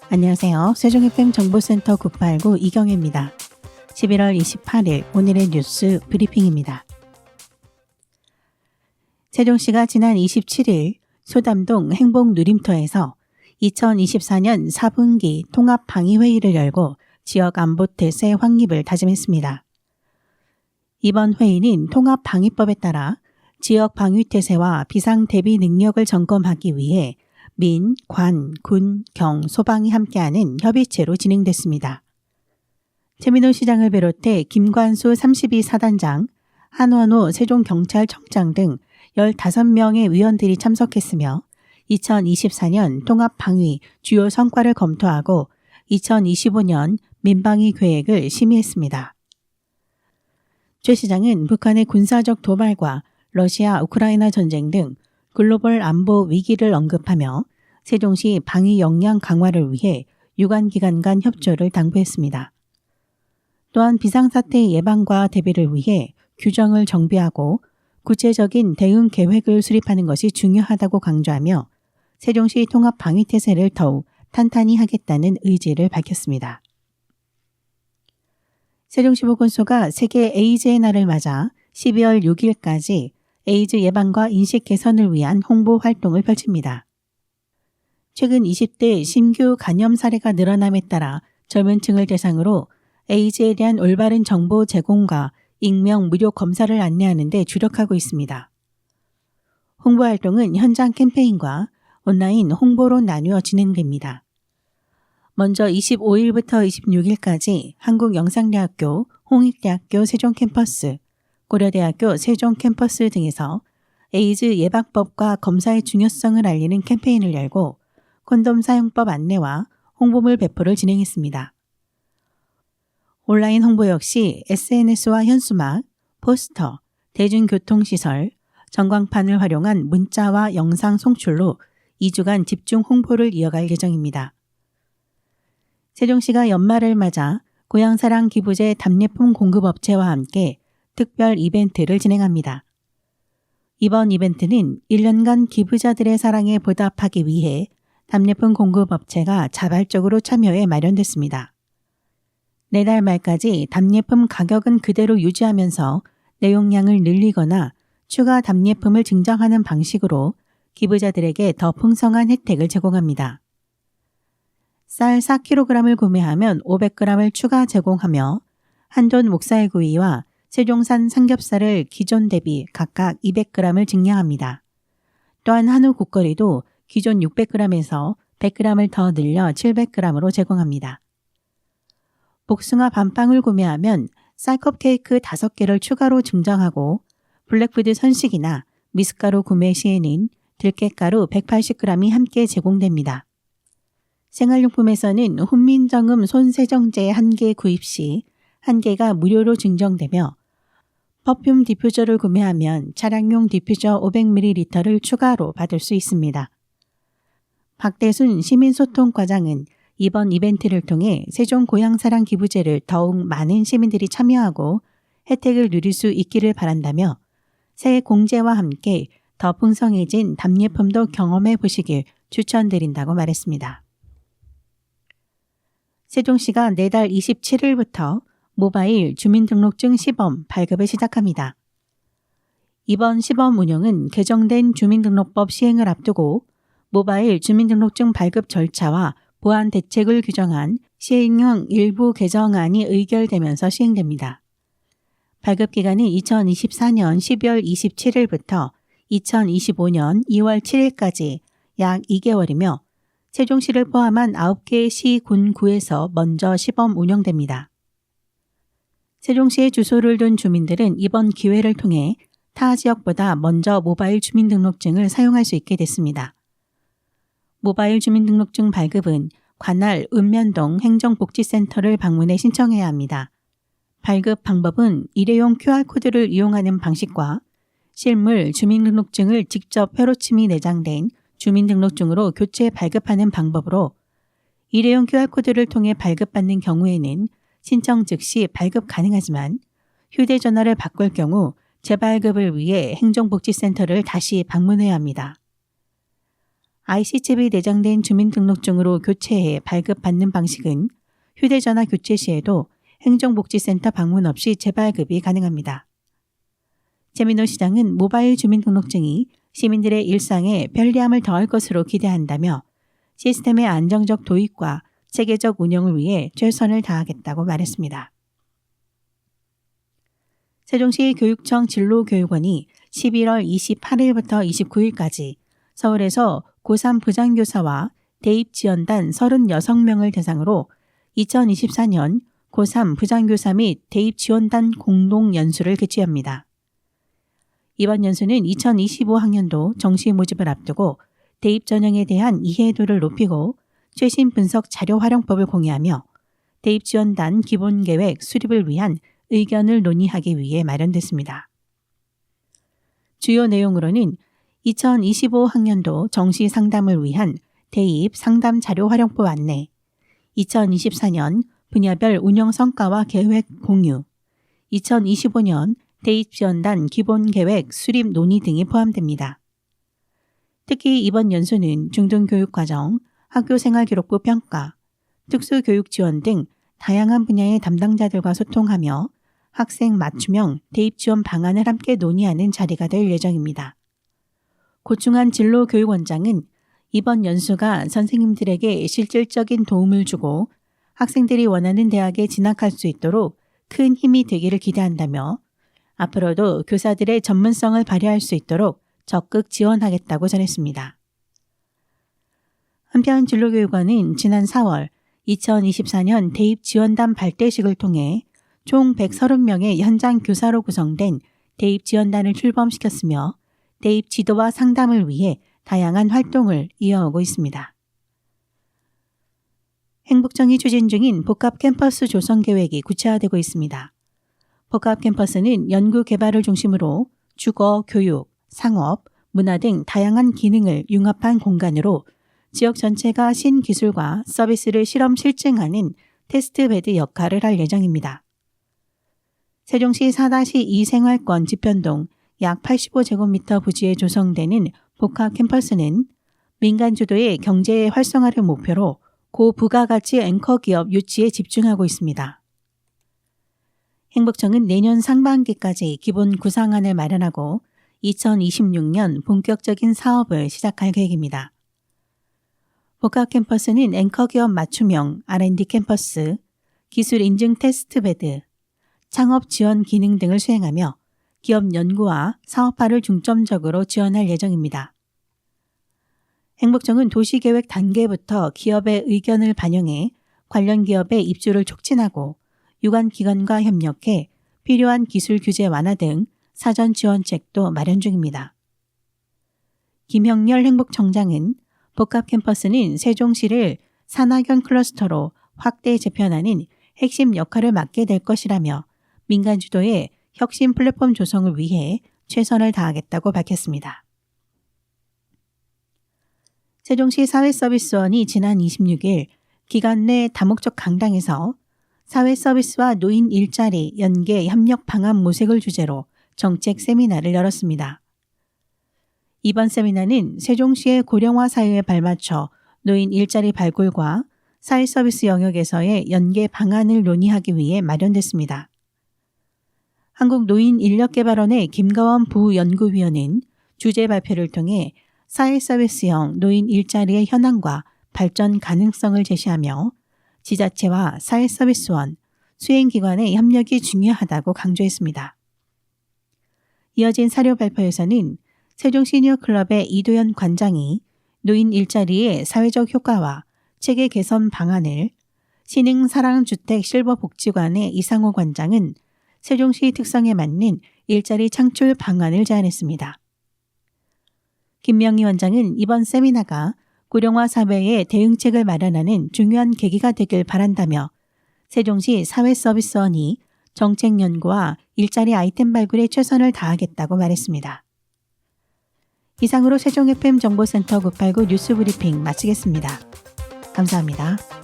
안녕하세요. 세종 FM 정보센터 989 이경혜입니다. 11월 28일 오늘의 뉴스 브리핑입니다. 세종시가 지난 27일 소담동 행복 누림터에서 2024년 4분기 통합방위회의를 열고 지역 안보태세 확립을 다짐했습니다. 이번 회의는 통합방위법에 따라 지역 방위태세와 비상대비 능력을 점검하기 위해 민, 관, 군, 경, 소방이 함께하는 협의체로 진행됐습니다. 최민호 시장을 비롯해 김관수 32사단장, 한원호 세종경찰청장 등 15명의 위원들이 참석했으며 2024년 통합방위 주요 성과를 검토하고 2025년 민방위 계획을 심의했습니다. 최 시장은 북한의 군사적 도발과 러시아 우크라이나 전쟁 등 글로벌 안보 위기를 언급하며 세종시 방위 역량 강화를 위해 유관기관 간 협조를 당부했습니다. 또한 비상사태 예방과 대비를 위해 규정을 정비하고 구체적인 대응 계획을 수립하는 것이 중요하다고 강조하며 세종시 통합 방위태세를 더욱 탄탄히 하겠다는 의지를 밝혔습니다. 세종시 보건소가 세계 에이즈의 날을 맞아 12월 6일까지 에이즈 예방과 인식 개선을 위한 홍보 활동을 펼칩니다. 최근 20대 신규 감염 사례가 늘어남에 따라 젊은 층을 대상으로 에이즈에 대한 올바른 정보 제공과 익명 무료 검사를 안내하는 데 주력하고 있습니다. 홍보 활동은 현장 캠페인과 온라인 홍보로 나누어 진행됩니다. 먼저 25일부터 26일까지 한국영상대학교, 홍익대학교 세종캠퍼스, 고려대학교 세종캠퍼스 등에서 에이즈 예방법과 검사의 중요성을 알리는 캠페인을 열고 콘돔 사용법 안내와 홍보물 배포를 진행했습니다. 온라인 홍보 역시 SNS와 현수막, 포스터, 대중교통시설, 전광판을 활용한 문자와 영상 송출로 2주간 집중 홍보를 이어갈 예정입니다. 세종시가 연말을 맞아 고향사랑 기부제 답례품 공급업체와 함께 특별 이벤트를 진행합니다. 이번 이벤트는 1년간 기부자들의 사랑에 보답하기 위해 답례품 공급업체가 자발적으로 참여해 마련됐습니다. 내달 말까지 답례품 가격은 그대로 유지하면서 내용량을 늘리거나 추가 답례품을 증정하는 방식으로 기부자들에게 더 풍성한 혜택을 제공합니다. 쌀 4kg을 구매하면 500g을 추가 제공하며 한돈 목살구이와 세종산 삼겹살을 기존 대비 각각 200g을 증량합니다. 또한 한우 국거리도 기존 600g에서 100g을 더 늘려 700g으로 제공합니다. 복숭아 밤빵을 구매하면 쌀컵 케이크 5개를 추가로 증정하고 블랙푸드 선식이나 미숫가루 구매 시에는 들깨가루 180g이 함께 제공됩니다. 생활용품에서는 훈민정음 손세정제 1개 구입 시 1개가 무료로 증정되며 퍼퓸 디퓨저를 구매하면 차량용 디퓨저 500ml를 추가로 받을 수 있습니다. 박대순 시민소통과장은 이번 이벤트를 통해 세종 고향사랑 기부제를 더욱 많은 시민들이 참여하고 혜택을 누릴 수 있기를 바란다며 새해 공제와 함께 더 풍성해진 답례품도 경험해 보시길 추천드린다고 말했습니다. 세종시가 내달 27일부터 모바일 주민등록증 시범 발급을 시작합니다. 이번 시범 운영은 개정된 주민등록법 시행을 앞두고 모바일 주민등록증 발급 절차와 보안 대책을 규정한 시행령 일부 개정안이 의결되면서 시행됩니다. 발급 기간은 2024년 12월 27일부터 2025년 2월 7일까지 약 2개월이며 세종시를 포함한 9개 시, 군, 구에서 먼저 시범 운영됩니다. 세종시에 주소를 둔 주민들은 이번 기회를 통해 타 지역보다 먼저 모바일 주민등록증을 사용할 수 있게 됐습니다. 모바일 주민등록증 발급은 관할 읍면동 행정복지센터를 방문해 신청해야 합니다. 발급 방법은 일회용 QR코드를 이용하는 방식과 실물 주민등록증을 직접 회로침이 내장된 주민등록증으로 교체 발급하는 방법으로 일회용 QR코드를 통해 발급받는 경우에는 신청 즉시 발급 가능하지만 휴대전화를 바꿀 경우 재발급을 위해 행정복지센터를 다시 방문해야 합니다. IC칩이 내장된 주민등록증으로 교체해 발급받는 방식은 휴대전화 교체 시에도 행정복지센터 방문 없이 재발급이 가능합니다. 재민호 시장은 모바일 주민등록증이 시민들의 일상에 편리함을 더할 것으로 기대한다며 시스템의 안정적 도입과 체계적 운영을 위해 최선을 다하겠다고 말했습니다. 세종시 교육청 진로교육원이 11월 28일부터 29일까지 서울에서 고3 부장교사와 대입지원단 36명을 대상으로 2024년 고3 부장교사 및 대입지원단 공동연수를 개최합니다. 이번 연수는 2025학년도 정시 모집을 앞두고 대입 전형에 대한 이해도를 높이고 최신 분석 자료 활용법을 공유하며 대입 지원단 기본 계획 수립을 위한 의견을 논의하기 위해 마련됐습니다. 주요 내용으로는 2025학년도 정시 상담을 위한 대입 상담 자료 활용법 안내, 2024년 분야별 운영 성과와 계획 공유, 2025년 대입 지원단 기본 계획 수립 논의 등이 포함됩니다. 특히 이번 연수는 중등교육과정, 학교생활기록부 평가, 특수교육 지원 등 다양한 분야의 담당자들과 소통하며 학생 맞춤형 대입 지원 방안을 함께 논의하는 자리가 될 예정입니다. 고충한 진로교육원장은 이번 연수가 선생님들에게 실질적인 도움을 주고 학생들이 원하는 대학에 진학할 수 있도록 큰 힘이 되기를 기대한다며 앞으로도 교사들의 전문성을 발휘할 수 있도록 적극 지원하겠다고 전했습니다. 한편 진로교육원은 지난 4월 2024년 대입 지원단 발대식을 통해 총 130명의 현장 교사로 구성된 대입 지원단을 출범시켰으며 대입 지도와 상담을 위해 다양한 활동을 이어오고 있습니다. 행복청이 추진 중인 복합 캠퍼스 조성 계획이 구체화되고 있습니다. 복합 캠퍼스는 연구 개발을 중심으로 주거, 교육, 상업, 문화 등 다양한 기능을 융합한 공간으로 지역 전체가 신기술과 서비스를 실험 실증하는 테스트베드 역할을 할 예정입니다. 세종시 4-2 생활권 지편동 약 85제곱미터 부지에 조성되는 복합 캠퍼스는 민간 주도의 경제 활성화를 목표로 고부가가치 앵커 기업 유치에 집중하고 있습니다. 행복청은 내년 상반기까지 기본 구상안을 마련하고 2026년 본격적인 사업을 시작할 계획입니다. 복합 캠퍼스는 앵커 기업 맞춤형 R&D 캠퍼스, 기술 인증 테스트베드, 창업 지원 기능 등을 수행하며 기업 연구와 사업화를 중점적으로 지원할 예정입니다. 행복청은 도시계획 단계부터 기업의 의견을 반영해 관련 기업의 입주를 촉진하고 유관 기관과 협력해 필요한 기술 규제 완화 등 사전 지원책도 마련 중입니다. 김형렬 행복청장은 복합 캠퍼스는 세종시를 산학연 클러스터로 확대 재편하는 핵심 역할을 맡게 될 것이라며 민간 주도의 혁신 플랫폼 조성을 위해 최선을 다하겠다고 밝혔습니다. 세종시 사회서비스원이 지난 26일 기관 내 다목적 강당에서 사회서비스와 노인 일자리 연계 협력 방안 모색을 주제로 정책 세미나를 열었습니다. 이번 세미나는 세종시의 고령화 사회에 발맞춰 노인 일자리 발굴과 사회서비스 영역에서의 연계 방안을 논의하기 위해 마련됐습니다. 한국노인인력개발원의 김가원 부연구위원은 주제 발표를 통해 사회서비스형 노인 일자리의 현황과 발전 가능성을 제시하며 지자체와 사회서비스원, 수행기관의 협력이 중요하다고 강조했습니다. 이어진 사료 발표에서는 세종시니어클럽의 이도현 관장이 노인 일자리의 사회적 효과와 체계 개선 방안을, 신흥사랑주택 실버복지관의 이상호 관장은 세종시 특성에 맞는 일자리 창출 방안을 제안했습니다. 김명희 원장은 이번 세미나가 고령화 사회의 대응책을 마련하는 중요한 계기가 되길 바란다며 세종시 사회서비스원이 정책 연구와 일자리 아이템 발굴에 최선을 다하겠다고 말했습니다. 이상으로 세종 FM 정보센터 989 뉴스 브리핑 마치겠습니다. 감사합니다.